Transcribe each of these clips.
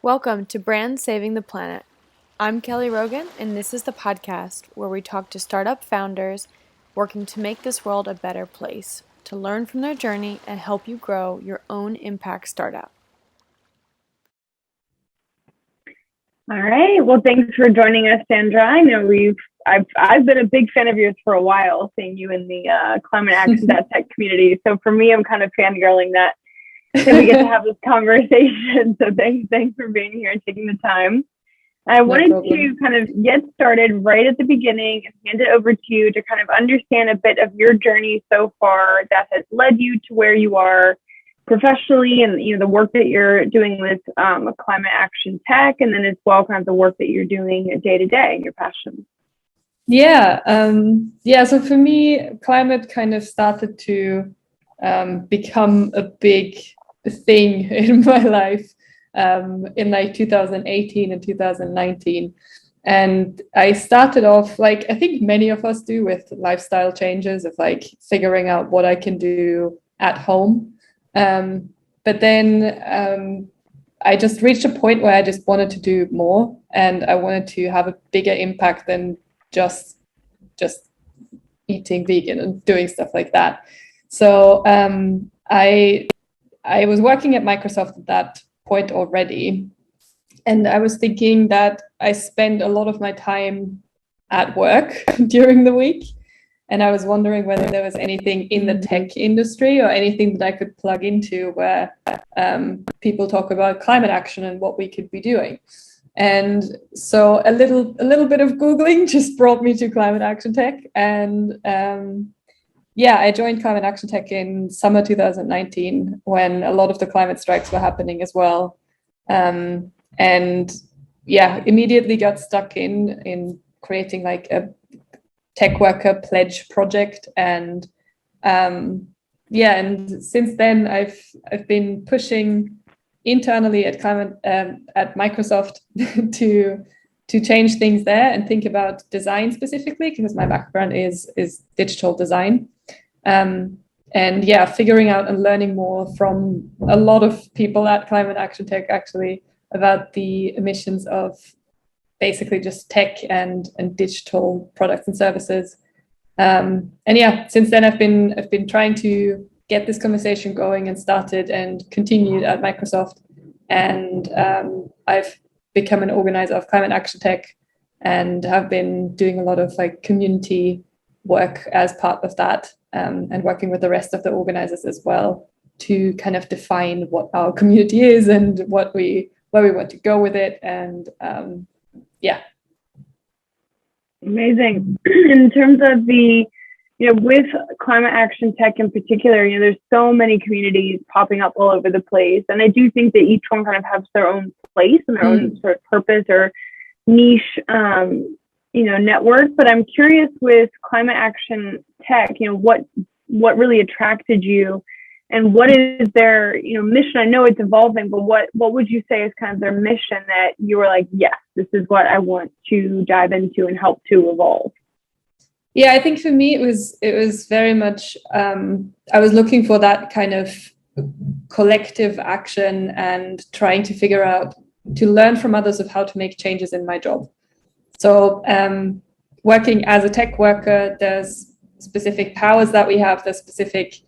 Welcome to Brands Saving the Planet. I'm Kelly Rogan, and this is the podcast where we talk to startup founders working to make this world a better place, to learn from their journey and help you grow your own impact startup. All right. Well, thanks for joining us, Sandra. I know I've been a big fan of yours for a while, seeing you in the ClimateAction.Tech community. So for me, I'm kind of fangirling that we get to have this conversation. So thanks for being here and taking the time. I wanted to kind of get started right at the beginning and hand it over to you to kind of understand a bit of your journey so far that has led you to where you are professionally, and the work that you're doing with ClimateAction.Tech, and then as well kind of the work that you're doing day to day, your passion. So for me, climate kind of started to become a big thing in my life in like 2018 and 2019. And I started off, like I think many of us do, with lifestyle changes of like figuring out what I can do at home. But then I just reached a point where I just wanted to do more, and I wanted to have a bigger impact than just eating vegan and doing stuff like that. So I was working at Microsoft at that point already, and I was thinking that I spend a lot of my time at work during the week. And I was wondering whether there was anything in the tech industry or anything that I could plug into where people talk about climate action and what we could be doing. And so a little bit of Googling just brought me to ClimateAction.Tech. And I joined ClimateAction.Tech in summer 2019 when a lot of the climate strikes were happening as well. Immediately got stuck in creating like a tech worker pledge project, and since then I've been pushing internally at Microsoft to change things there and think about design specifically, because my background is digital design, figuring out and learning more from a lot of people at ClimateAction.Tech actually about the emissions of basically just tech and digital products and services. Since then I've been trying to get this conversation going and started and continued at Microsoft. And I've become an organizer of ClimateAction.Tech and have been doing a lot of like community work as part of that, and working with the rest of the organizers as well to kind of define what our community is and where we want to go with it. And Amazing. In terms of with ClimateAction.Tech in particular, there's so many communities popping up all over the place. And I do think that each one kind of has their own place and their own sort of purpose or niche, network. But I'm curious with ClimateAction.Tech, what really attracted you, and what is their, mission? I know it's evolving, but what would you say is kind of their mission that you were like, yes, this is what I want to dive into and help to evolve? Yeah, I think for me, it was very much, I was looking for that kind of collective action and trying to figure out, to learn from others of how to make changes in my job. So working as a tech worker, there's specific powers that we have, there's specific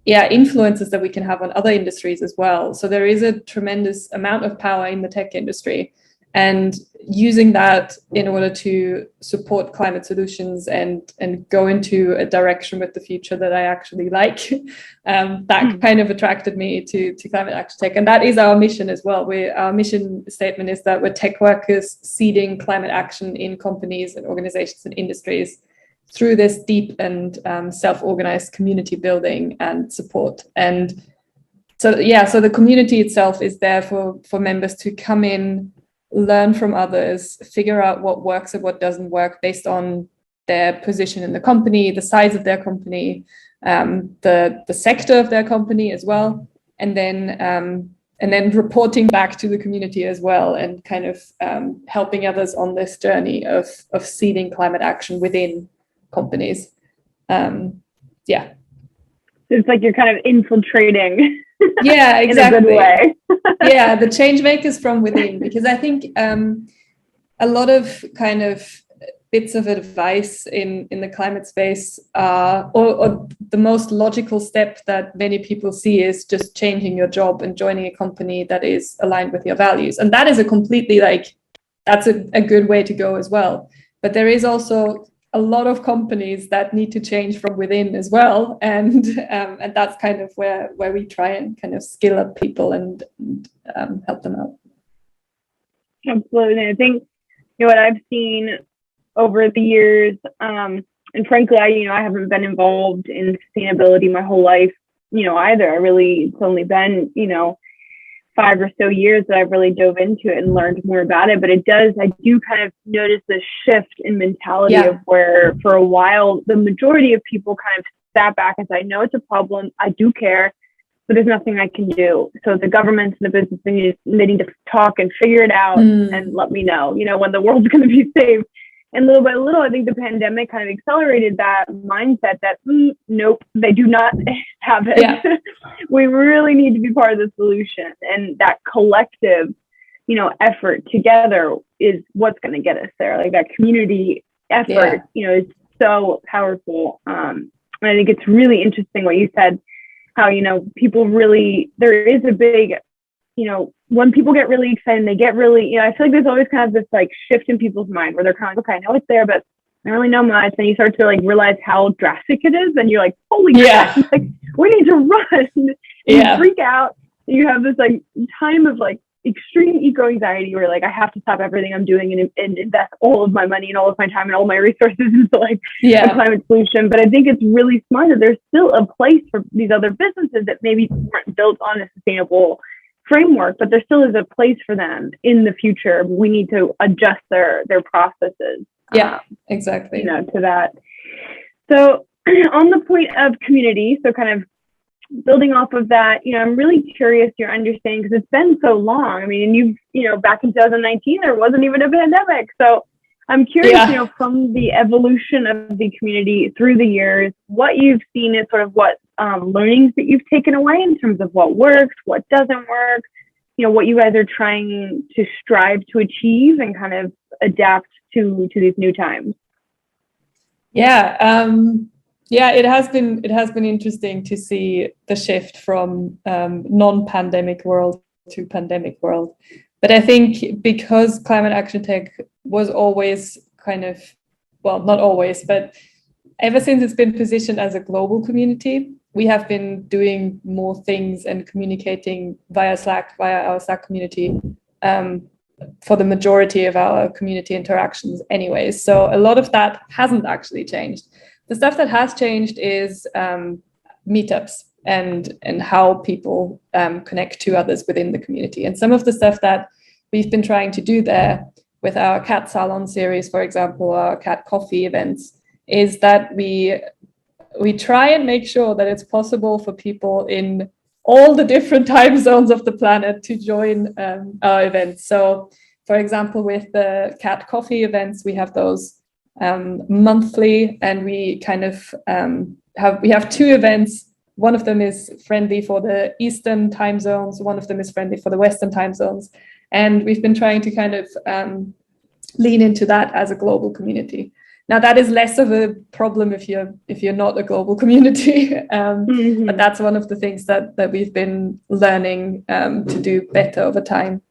influences that we can have on other industries as well. So there is a tremendous amount of power in the tech industry, and using that in order to support climate solutions and go into a direction with the future that I actually like. That kind of attracted me to ClimateAction.Tech. And that is our mission as well. Our mission statement is that we're tech workers seeding climate action in companies and organizations and industries through this deep and self-organized community building and support. And so the community itself is there for members to come in, learn from others, figure out what works and what doesn't work based on their position in the company, the size of their company, the sector of their company as well, and then reporting back to the community as well, and kind of helping others on this journey of seeding climate action within companies. It's like you're kind of infiltrating Yeah, exactly. in a good way. Yeah, the change makers from within, because I think a lot of kind of bits of advice in the climate space or the most logical step that many people see is just changing your job and joining a company that is aligned with your values. And that is a completely that's a good way to go as well. But there is also a lot of companies that need to change from within as well. And that's kind of where we try and kind of skill up people and help them out. Absolutely. I think what I've seen over the years, and frankly, I haven't been involved in sustainability my whole life, either. It's only been, 5 or so years that I've really dove into it and learned more about it. But I do kind of notice this shift in mentality of where for a while, the majority of people kind of sat back and said, I know it's a problem, I do care, but there's nothing I can do. So the governments and the business, they need to talk and figure it out and let me know, when the world's going to be safe. And little by little, I think the pandemic kind of accelerated that mindset that, nope, they do not have it. Yeah. We really need to be part of the solution. And that collective, effort together is what's going to get us there. Like that community effort, is so powerful. And I think it's really interesting what you said, how, people really, there is a big, when people get really excited and they get really, I feel like there's always kind of this like shift in people's mind where they're kind of like, okay, I know it's there, but I don't really know much. And you start to like realize how drastic it is. And you're like, holy crap, like, we need to run. You freak out. You have this like time of like extreme eco anxiety where like, I have to stop everything I'm doing and invest all of my money and all of my time and all my resources into like a climate solution. But I think it's really smart that there's still a place for these other businesses that maybe weren't built on a sustainable framework, but there still is a place for them in the future. We need to adjust their processes. Exactly. To that. So on the point of community, so kind of building off of that, I'm really curious your understanding because it's been so long. I mean, and you've, back in 2019, there wasn't even a pandemic. So I'm curious, from the evolution of the community through the years, what you've seen is sort of what learnings that you've taken away in terms of what works, what doesn't work, what you guys are trying to strive to achieve and kind of adapt to these new times. It has been interesting to see the shift from non-pandemic world to pandemic world. But I think because Climate Action Tech was always kind of, well, not always, but ever since it's been positioned as a global community, we have been doing more things and communicating via our Slack community for the majority of our community interactions anyways. So a lot of that hasn't actually changed. The stuff that has changed is meetups and how people connect to others within the community. And some of the stuff that we've been trying to do there with our cat salon series, for example, our cat coffee events, is that we try and make sure that it's possible for people in all the different time zones of the planet to join our events. So, for example, with the cat coffee events, we have those monthly, and we kind of have 2 events. One of them is friendly for the Eastern time zones. One of them is friendly for the Western time zones. And we've been trying to kind of lean into that as a global community. Now, that is less of a problem if you're not a global community, but that's one of the things that we've been learning to do better over time.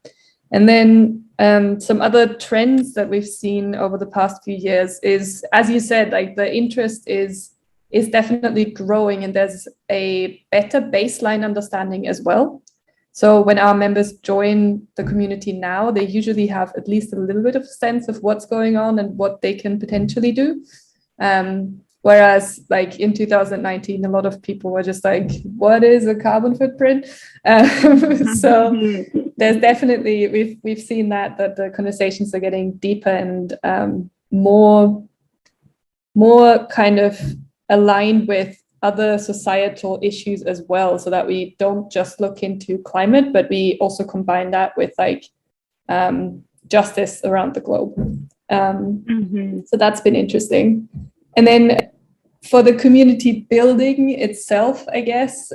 And then some other trends that we've seen over the past few years is, as you said, like the interest is definitely growing, and there's a better baseline understanding as well. So when our members join the community now, they usually have at least a little bit of sense of what's going on and what they can potentially do. Whereas like in 2019, a lot of people were just like, what is a carbon footprint? So there's definitely, we've seen that the conversations are getting deeper and more kind of aligned with other societal issues as well, so that we don't just look into climate, but we also combine that with like justice around the globe. So that's been interesting. And then for the community building itself, I guess,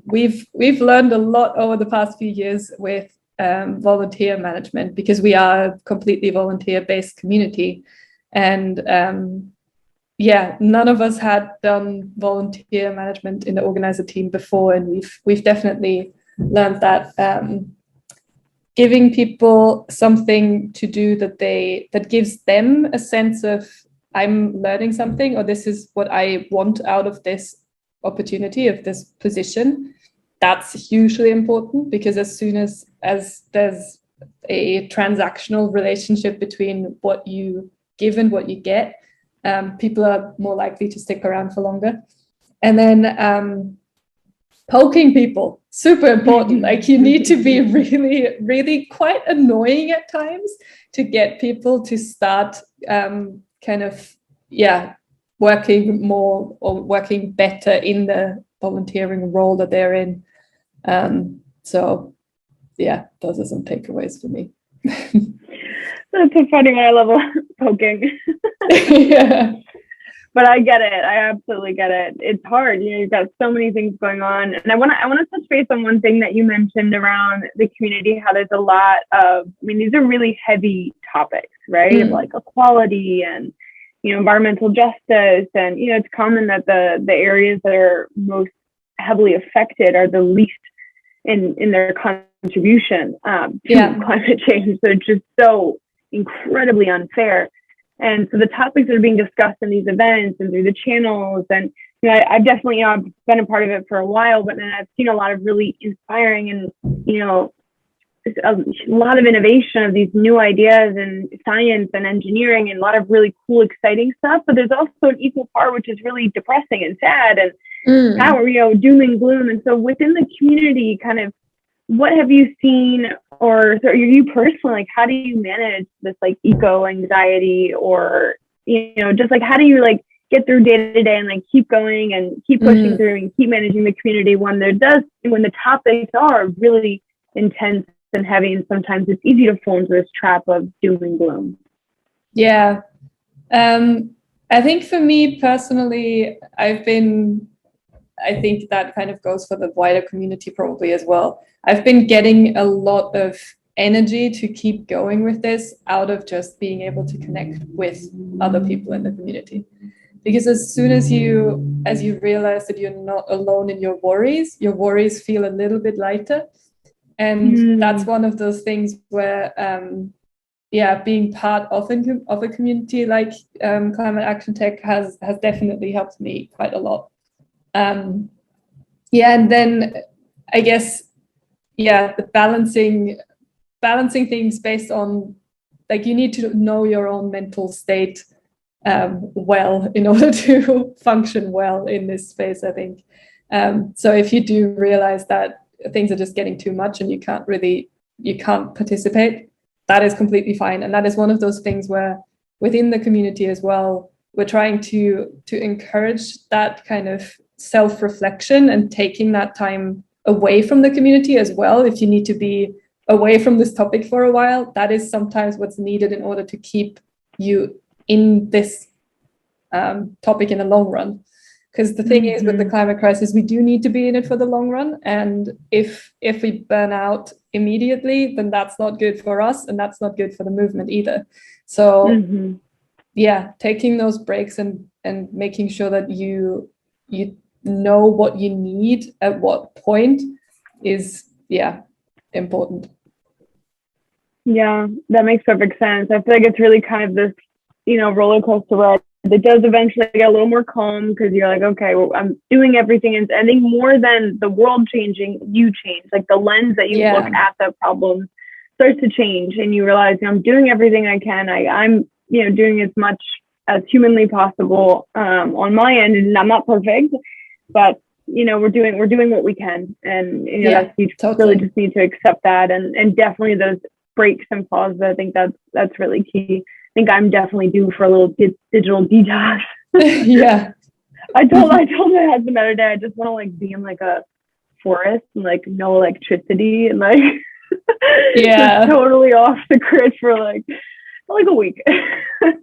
we've learned a lot over the past few years with volunteer management, because we are a completely volunteer-based community. And none of us had done volunteer management in the organizer team before, and we've definitely learned that giving people something to do that gives them a sense of, I'm learning something, or this is what I want out of this opportunity, of this position, that's hugely important, because as soon as there's a transactional relationship between what you give and what you get, people are more likely to stick around for longer. And then poking people, super important. Like, you need to be really, really quite annoying at times to get people to start working more or working better in the volunteering role that they're in. So yeah, those are some takeaways for me. That's so funny when I love poking. Yeah. But I get it. I absolutely get it. It's hard. You've got so many things going on. And I want to touch base on one thing that you mentioned around the community, how there's a lot of, these are really heavy topics, right? Like equality and, environmental justice. And, it's common that the areas that are most heavily affected are the least in their contribution to climate change. So it's just so incredibly unfair. And so the topics that are being discussed in these events and through the channels, and I've definitely I've been a part of it for a while, but then I've seen a lot of really inspiring and a lot of innovation of these new ideas in science and engineering, and a lot of really cool, exciting stuff. But there's also an equal part which is really depressing and sad and power, doom and gloom. And so within the community, kind of, what have you seen, or you personally, like, how do you manage this like eco anxiety, or just like, how do you like get through day to day and like keep going and keep pushing through and keep managing the community when the topics are really intense and heavy, and sometimes it's easy to fall into this trap of doom and gloom? Yeah, I think for me personally, I think that kind of goes for the wider community probably as well. I've been getting a lot of energy to keep going with this out of just being able to connect with other people in the community. Because as soon as you realize that you're not alone in your worries feel a little bit lighter. And that's one of those things where, being part of a community like ClimateAction.Tech has definitely helped me quite a lot. And then I guess, the balancing things based on, like, you need to know your own mental state well in order to function well in this space, I think. So if you do realize that things are just getting too much and you can't participate, that is completely fine. And that is one of those things where within the community as well, we're trying to encourage that kind of self-reflection and taking that time away from the community as well. If you need to be away from this topic for a while, that is sometimes what's needed in order to keep you in this topic in the long run. Because the thing is, with the climate crisis, we do need to be in it for the long run. And if we burn out immediately, then that's not good for us, and that's not good for the movement either. So taking those breaks and making sure that you know what you need at what point is important. Yeah, that makes perfect sense. I feel like it's really kind of this, roller coaster ride. It does eventually get a little more calm, because you're like, okay, well, I'm doing everything. And I think more than the world changing, you change. Like, the lens that you look at the problem starts to change, and you realize, I'm doing everything I can. I'm doing as much as humanly possible on my end, and I'm not perfect, but we're doing what we can, and you really just need to accept that, and definitely those breaks and pauses. I think that's really key. I think I'm definitely due for a little digital detox. Yeah. I told my husband the other day, I just want to like be in like a forest and like no electricity and like just totally off the grid for like like a week.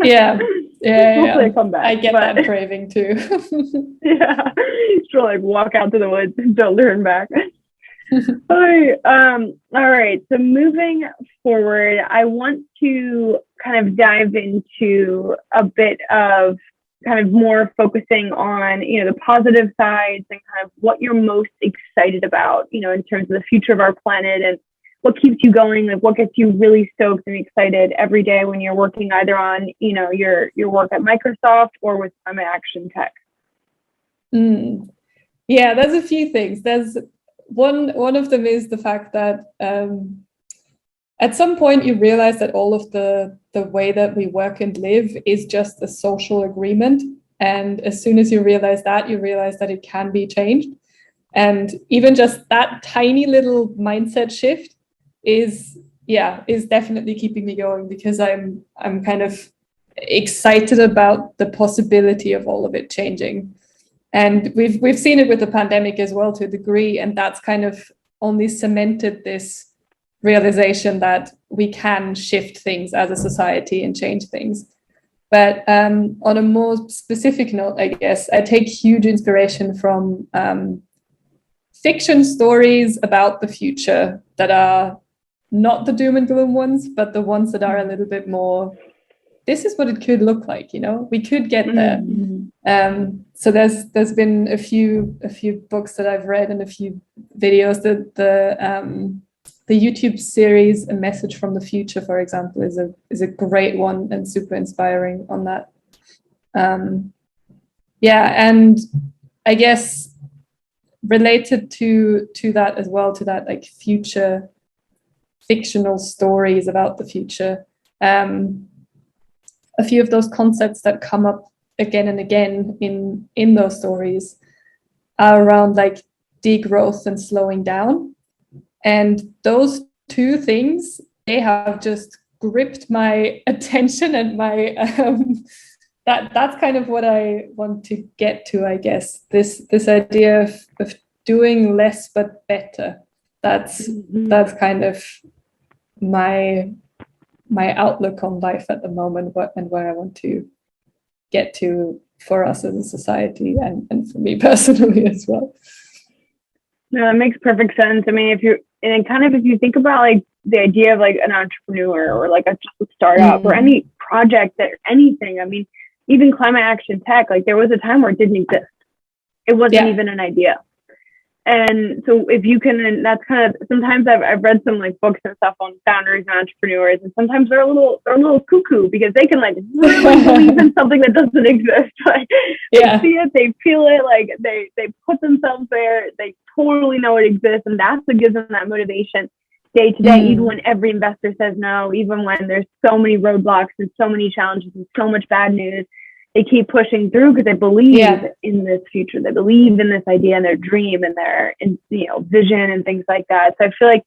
Yeah. Hopefully I come back. I get that craving too. Yeah. Just like walk out to the woods and don't turn back. All right. So moving forward, I want to kind of dive into a bit of kind of more focusing on, the positive sides and kind of what you're most excited about, in terms of the future of our planet and what keeps you going, like what gets you really stoked and excited every day when you're working either on, your work at Microsoft or with ClimateAction.Tech. Yeah, there's a few things. There's one of them is the fact that at some point you realize that all of the way that we work and live is just a social agreement. And as soon as you realize that it can be changed. And even just that tiny little mindset shift is definitely keeping me going, because I'm kind of excited about the possibility of all of it changing. And we've seen it with the pandemic as well to a degree, and that's kind of only cemented this realization that we can shift things as a society and change things. But on a more specific note, I guess, I take huge inspiration from fiction stories about the future that are not the doom and gloom ones, but the ones that are a little bit more, this is what it could look like, we could get there. So there's been a few books that I've read and a few videos. The YouTube series A Message from the Future, for example, is a great one and super inspiring on that. And I guess related to that as well, to that like future fictional stories about the future, a few of those concepts that come up again and again in those stories are around like degrowth and slowing down. And those two things, they have just gripped my attention and my that's kind of what I want to get to, I guess. This idea of doing less but better. That's kind of my outlook on life at the moment, and where I want to get to for us as a society and for me personally as well. No, that makes perfect sense. I mean, if you think about like the idea of like an entrepreneur or like a startup or any project or anything, I mean, even ClimateAction.Tech, like there was a time where it didn't exist. It wasn't even an idea. And so if you can, and that's kind of, sometimes I've read some like books and stuff on founders and entrepreneurs, and sometimes they're a little cuckoo because they can like really believe in something that doesn't exist. Like they see it, they feel it, like they put themselves there, they totally know it exists, and that's what gives them that motivation day to day, even when every investor says no, even when there's so many roadblocks and so many challenges and so much bad news. They keep pushing through because they believe in this future. They believe in this idea and their dream and their, vision and things like that. So I feel like,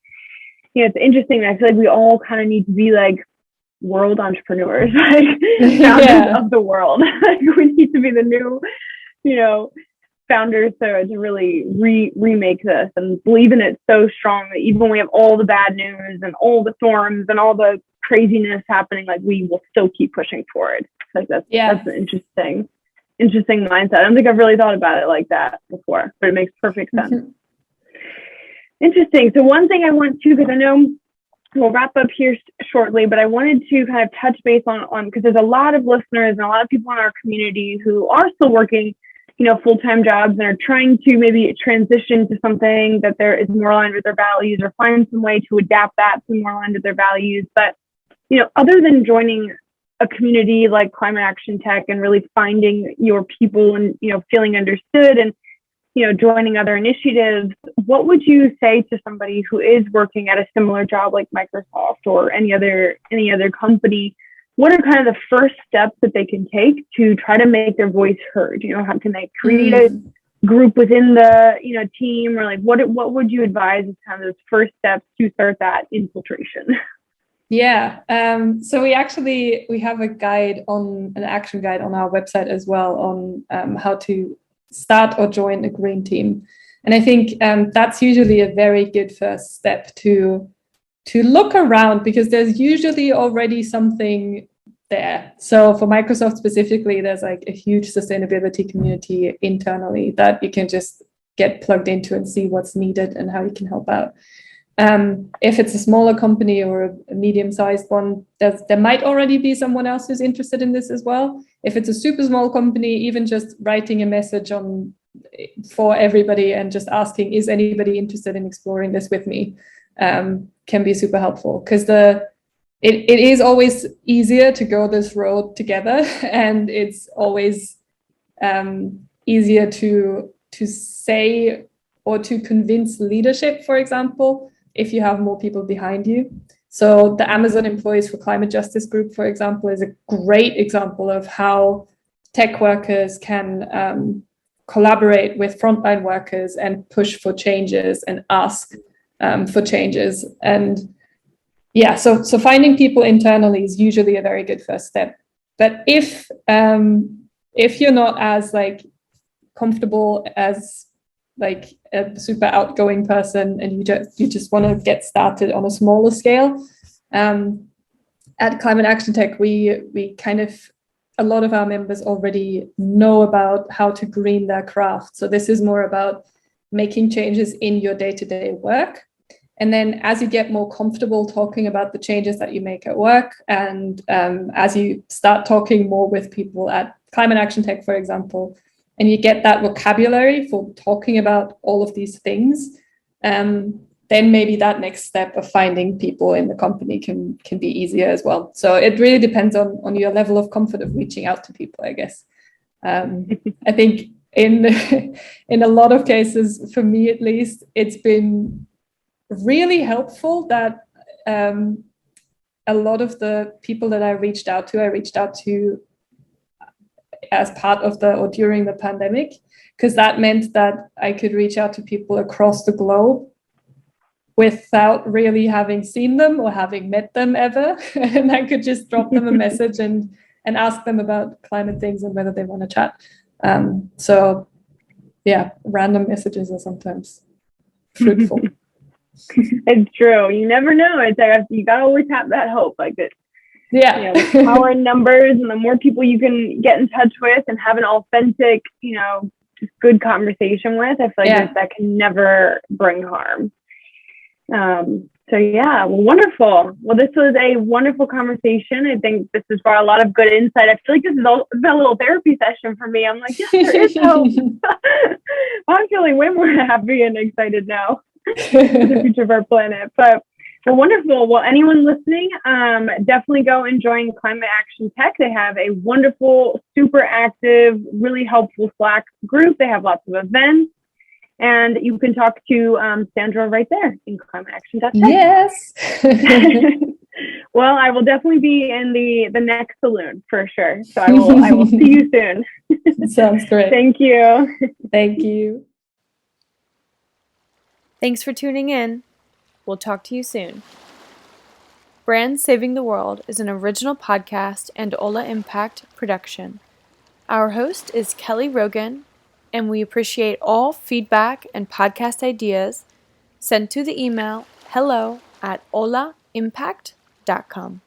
it's interesting. I feel like we all kind of need to be like world entrepreneurs, like founders of the world. Like we need to be the new, founders to really remake this and believe in it so strong that even when we have all the bad news and all the storms and all the craziness happening, like we will still keep pushing forward. Like that's an interesting mindset. I don't think I've really thought about it like that before, but it makes perfect sense. Interesting. So one thing I want to, because I know we'll wrap up here shortly, but I wanted to kind of touch base on because there's a lot of listeners and a lot of people in our community who are still working, full-time jobs and are trying to maybe transition to something that there is more aligned with their values or find some way to adapt that to more aligned with their values. But, other than joining a community like ClimateAction.Tech and really finding your people and, feeling understood and, joining other initiatives, what would you say to somebody who is working at a similar job like Microsoft or any other company? What are kind of the first steps that they can take to try to make their voice heard? How can they create a group within the, team, or like what would you advise as kind of those first steps to start that infiltration? Yeah. So we have an action guide on our website as well on how to start or join a green team. And I think that's usually a very good first step to look around, because there's usually already something there. So for Microsoft specifically, there's like a huge sustainability community internally that you can just get plugged into and see what's needed and how you can help out. If it's a smaller company or a medium-sized one, there might already be someone else who's interested in this as well. If it's a super small company, even just writing a message for everybody and just asking, is anybody interested in exploring this with me, can be super helpful, because it is always easier to go this road together, and it's always easier to say or to convince leadership, for example, if you have more people behind you. So the Amazon Employees for Climate Justice group, for example, is a great example of how tech workers can collaborate with frontline workers and push for changes and ask for changes. And yeah, so finding people internally is usually a very good first step. But if you're not as like comfortable as like a super outgoing person, and you just want to get started on a smaller scale, at Climate Action Tech, we kind of, a lot of our members already know about how to green their craft. So this is more about making changes in your day-to-day work. And then as you get more comfortable talking about the changes that you make at work, and as you start talking more with people at Climate Action Tech, for example, and you get that vocabulary for talking about all of these things, then maybe that next step of finding people in the company can be easier as well. So it really depends on your level of comfort of reaching out to people, I guess. I think in a lot of cases, for me at least, it's been really helpful that a lot of the people that I reached out to as part of or during the pandemic, because that meant that I could reach out to people across the globe without really having seen them or having met them ever. And I could just drop them a message and ask them about climate things and whether they want to chat. So yeah, random messages are sometimes fruitful. It's true. You never know. It's like you gotta always have that hope, like that. Yeah, you know, the power in numbers, and the more people you can get in touch with and have an authentic, just good conversation with, I feel like that can never bring harm. So yeah, wonderful. Well, this was a wonderful conversation. I think this has brought a lot of good insight. I feel like this is been a little therapy session for me. I'm like, yes, there is hope. I'm feeling way more happy and excited now for the future of our planet. But well, wonderful. Well, anyone listening, definitely go and join Climate Action Tech. They have a wonderful, super active, really helpful Slack group. They have lots of events. And you can talk to Sandra right there in ClimateAction.Tech. Yes. Well, I will definitely be in the next saloon for sure. So I will see you soon. Sounds great. Thank you. Thank you. Thanks for tuning in. We'll talk to you soon. Brands Saving the World is an original podcast and Ola Impact production. Our host is Kelly Rogan, and we appreciate all feedback and podcast ideas sent to the email hello@olaimpact.com.